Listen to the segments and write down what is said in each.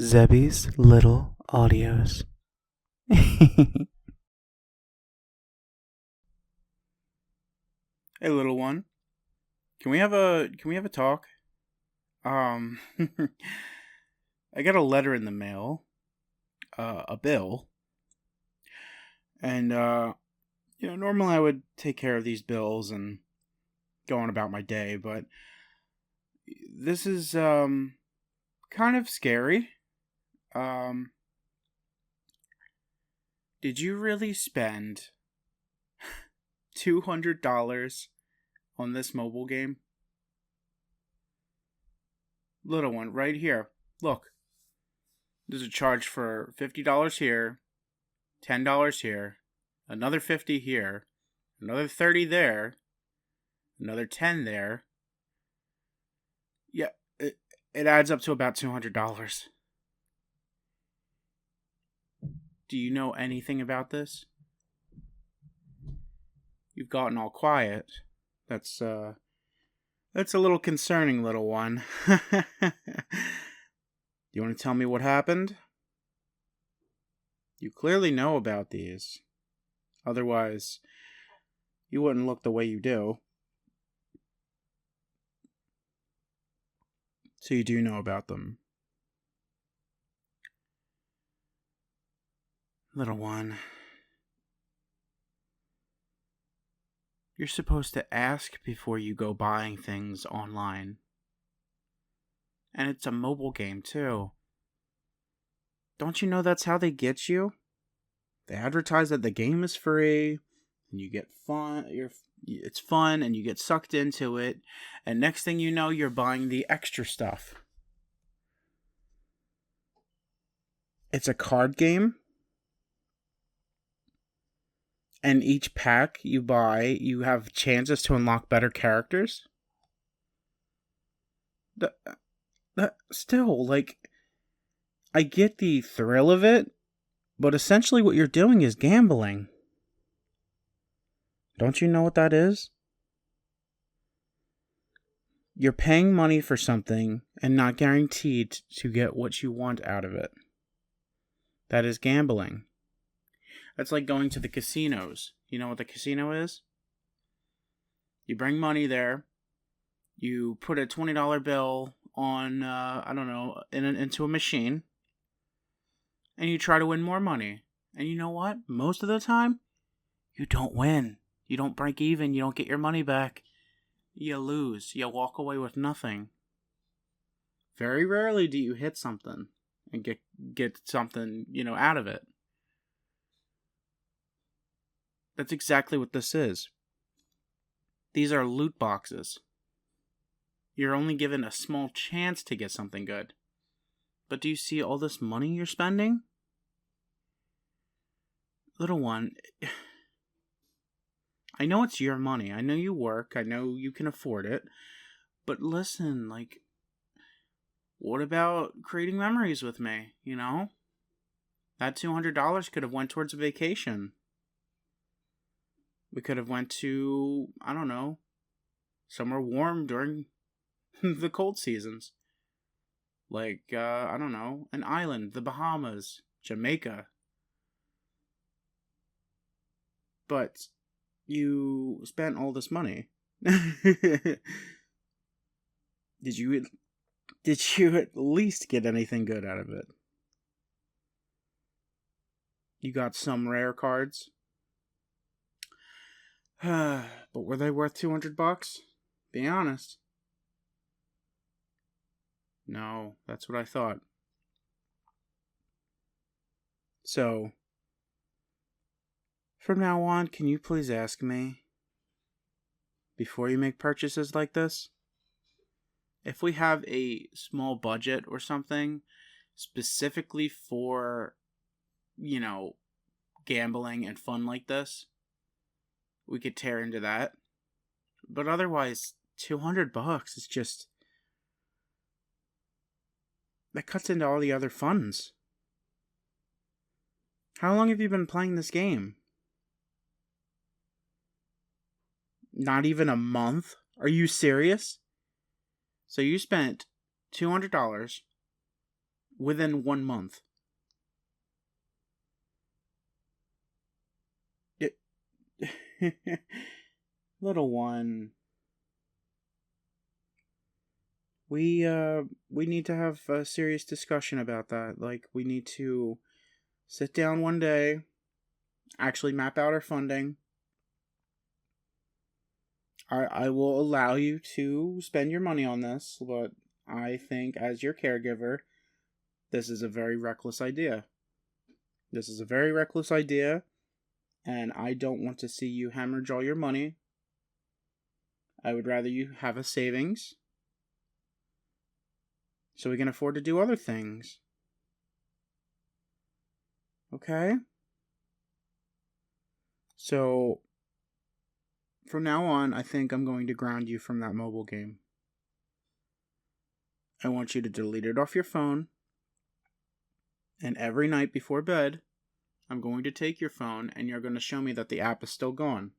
Zebby's Little Audios. Hey, little one. Can we have a talk? Um I got a letter in the mail, a bill, and normally I would take care of these bills and go on about my day, but this is kind of scary. Um did you really spend $200 on this mobile game? Little one, right here. Look. There's a charge for $50 here, $10 here, another 50 here, another 30 there, another 10 there. Yeah, it adds up to about $200. Do you know anything about this? You've gotten all quiet. That's a little concerning, little one. You want to tell me what happened? You clearly know about these. Otherwise, you wouldn't look the way you do. So you do know about them. Little one. You're supposed to ask before you go buying things online. And it's a mobile game, too. Don't you know that's how they get you? They advertise that the game is free, and you get fun. It's fun, and you get sucked into it. And next thing you know, you're buying the extra stuff. It's a card game. And each pack you buy, you have chances to unlock better characters. Still, I get the thrill of it, but essentially what you're doing is gambling. Don't you know what that is? You're paying money for something and not guaranteed to get what you want out of it. That is gambling. That's like going to the casinos. You know what the casino is? You bring money there. You put a $20 bill on, into a machine. And you try to win more money. And you know what? Most of the time, you don't win. You don't break even. You don't get your money back. You lose. You walk away with nothing. Very rarely do you hit something and get something, out of it. That's exactly what this is. These are loot boxes. You're only given a small chance to get something good. But do you see all this money you're spending? Little one, I know it's your money. I know you work. I know you can afford it. But listen, what about creating memories with me, That $200 could have went towards a vacation. We could have went to, somewhere warm during the cold seasons. An island, the Bahamas, Jamaica. But you spent all this money. Did you at least get anything good out of it? You got some rare cards? But were they worth $200? Be honest. No, that's what I thought. So, from now on, can you please ask me, before you make purchases like this, if we have a small budget or something specifically for, gambling and fun like this, we could tear into that. But otherwise, $200 is just... that cuts into all the other funds. How long have you been playing this game? Not even a month? Are you serious? So you spent $200 within 1 month. It, little one, we need to have a serious discussion about that. Like, we need to sit down one day, actually map out our funding. I will allow you to spend your money on this, but I think as your caregiver, this is a very reckless idea. This is a very reckless idea, and I don't want to see you hemorrhage all your money. I would rather you have a savings so we can afford to do other things. Okay? So, from now on, I think I'm going to ground you from that mobile game. I want you to delete it off your phone. And every night before bed, I'm going to take your phone and you're going to show me that the app is still gone.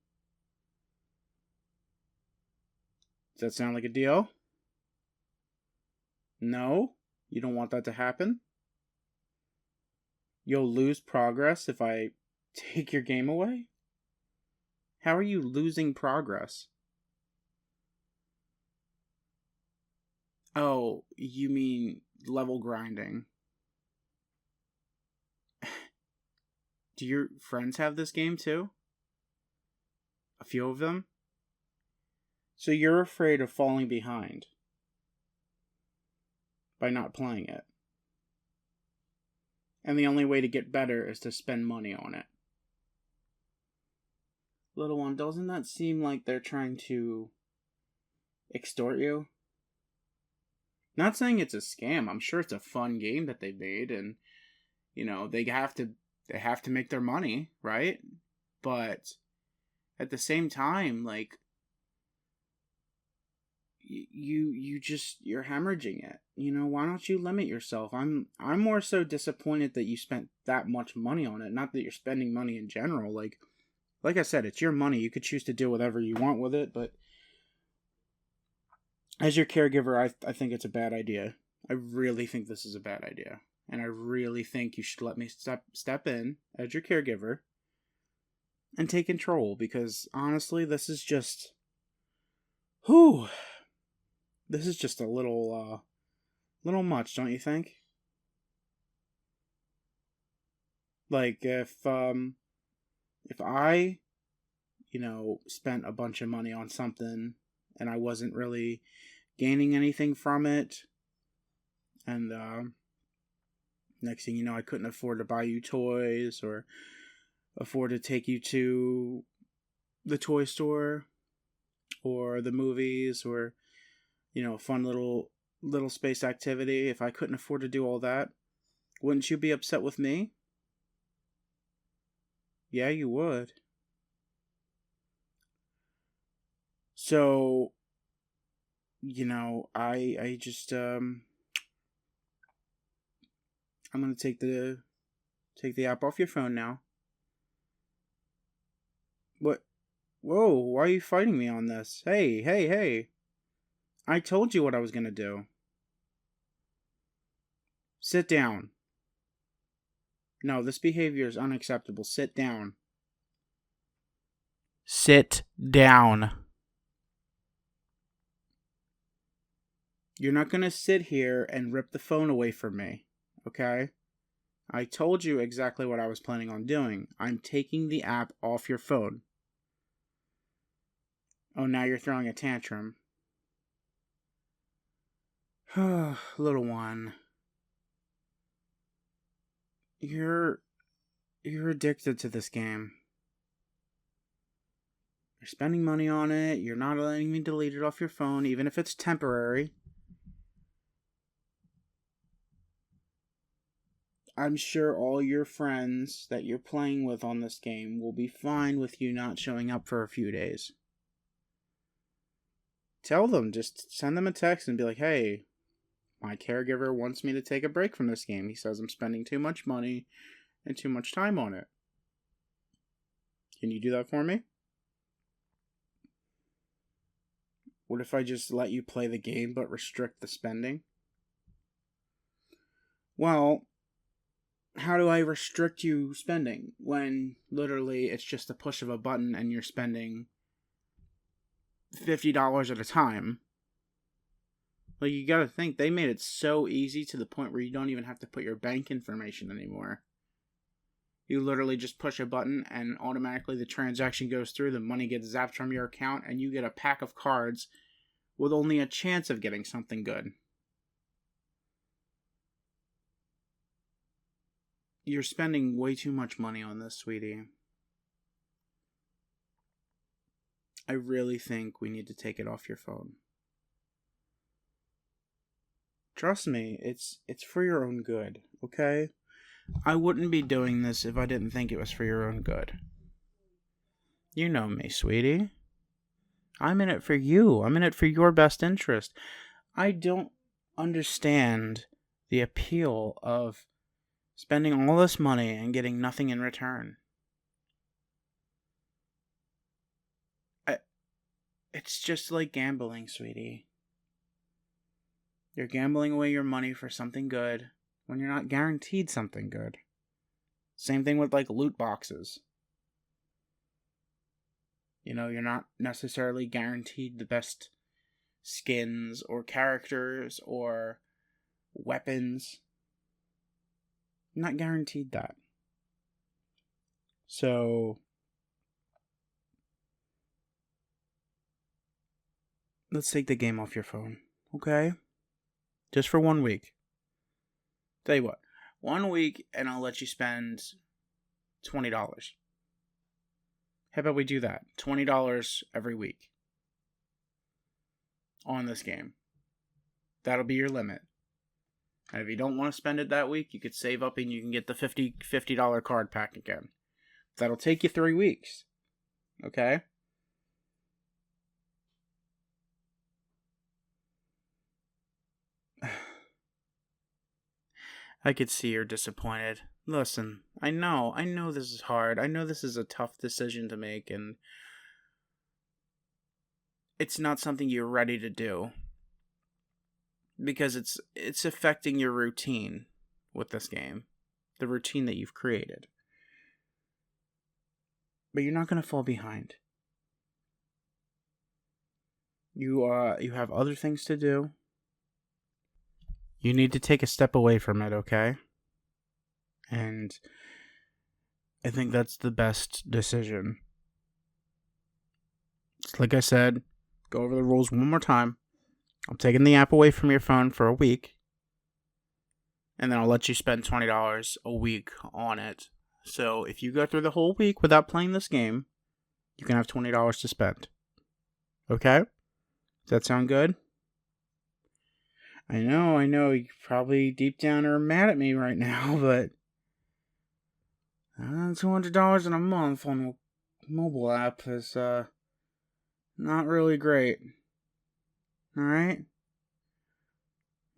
Does that sound like a deal? No? You don't want that to happen? You'll lose progress if I take your game away? How are you losing progress? Oh, you mean level grinding. Do your friends have this game too? A few of them? So you're afraid of falling behind by not playing it. And the only way to get better is to spend money on it. Little one, doesn't that seem like they're trying to extort you? Not saying it's a scam. I'm sure it's a fun game that they made, and they have to make their money, right? But at the same time, like, you're hemorrhaging it. Why don't you limit yourself? I'm more so disappointed that you spent that much money on it. Not that you're spending money in general. Like I said, it's your money. You could choose to do whatever you want with it, but as your caregiver, I think it's a bad idea. I really think this is a bad idea. And I really think you should let me step in as your caregiver and take control, because honestly, this is just this is just a little much, don't you think? Like, if I spent a bunch of money on something and I wasn't really gaining anything from it, and next thing you know, I couldn't afford to buy you toys or afford to take you to the toy store or the movies or a fun little space activity. If I couldn't afford to do all that, wouldn't you be upset with me? Yeah, you would. So, I just I'm gonna take the app off your phone now. What? Whoa, why are you fighting me on this? Hey, hey, hey. I told you what I was gonna do. Sit down. No, this behavior is unacceptable. Sit down. Sit down. You're not gonna sit here and rip the phone away from me, okay? I told you exactly what I was planning on doing. I'm taking the app off your phone. Oh, now you're throwing a tantrum. Little one. You're addicted to this game. You're spending money on it. You're not letting me delete it off your phone, even if it's temporary. I'm sure all your friends that you're playing with on this game will be fine with you not showing up for a few days. Tell them, just send them a text and be like, hey, my caregiver wants me to take a break from this game. He says I'm spending too much money and too much time on it. Can you do that for me? What if I just let you play the game but restrict the spending? Well, how do I restrict you spending when literally it's just a push of a button and you're spending $50 at a time? Like, you gotta think, they made it so easy to the point where you don't even have to put your bank information anymore. You literally just push a button and automatically the transaction goes through, the money gets zapped from your account, and you get a pack of cards with only a chance of getting something good. You're spending way too much money on this, sweetie. I really think we need to take it off your phone. Trust me, it's for your own good, okay? I wouldn't be doing this if I didn't think it was for your own good. You know me, sweetie. I'm in it for you. I'm in it for your best interest. I don't understand the appeal of spending all this money and getting nothing in return. It's just like gambling, sweetie. You're gambling away your money for something good when you're not guaranteed something good. Same thing with like loot boxes. You know, you're not necessarily guaranteed the best skins or characters or weapons. You're not guaranteed that. So, let's take the game off your phone, okay? Just for 1 week. Tell you what, 1 week and I'll let you spend $20. How about we do that? $20 every week on this game. That'll be your limit. And if you don't want to spend it that week, you could save up and you can get the $50 card pack again. That'll take you 3 weeks. Okay? I could see you're disappointed. Listen, I know this is hard. I know this is a tough decision to make, and it's not something you're ready to do. Because it's affecting your routine with this game. The routine that you've created. But you're not going to fall behind. You have other things to do. You need to take a step away from it, okay? And I think that's the best decision. Just like I said, go over the rules one more time. I'm taking the app away from your phone for a week. And then I'll let you spend $20 a week on it. So if you go through the whole week without playing this game, you can have $20 to spend. Okay? Does that sound good? I know, you probably deep down are mad at me right now, but $200 in a month on a mobile app is not really great. Alright?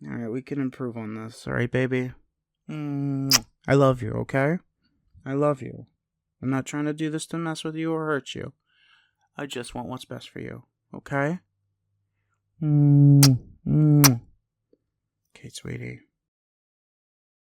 Alright, we can improve on this, alright, baby? I love you, okay? I love you. I'm not trying to do this to mess with you or hurt you. I just want what's best for you, okay? Okay, sweetie.